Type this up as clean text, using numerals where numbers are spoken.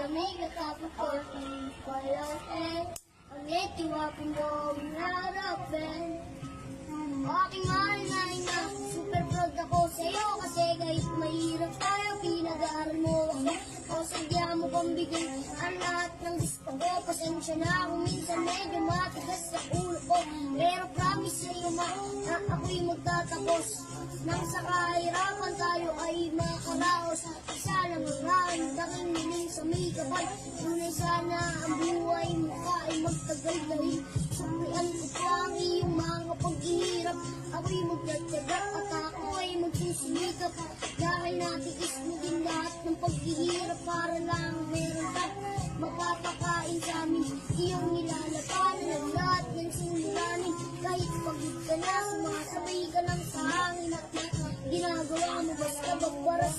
Damig at tapos ko wala ang itiwapin mo minarapin. Aking mahal na ina, super proud ako sa'yo kasi kahit mahirap tayo, pinag-aaral mo ako. O sadya mo pang bigyan ang lahat ng gusto ko. Pasensya na kung minsan medyo matigas sa ulo ko, pero promise sa'yo ma, na ako'y magtatapos. Nang sa kahirapan tayo ay makaraos. Isa lang ang raang tanging niling sa may kapal. Tunay sana ang buhay mo ka ay magtagal dahil sumrian ko pa ang iyong mga paghihirap. Ako'y magtatyaga at ako ay magsisimikap. Dahil natiis mo din lahat ng paghihirap para lang meron ka mapapakain sa amin. Iyong nilalapanan ang lahat ng suliranin. Kahit pagod ka na, sumasabay ka lang sa hangin at ginagawa mo basta magparas.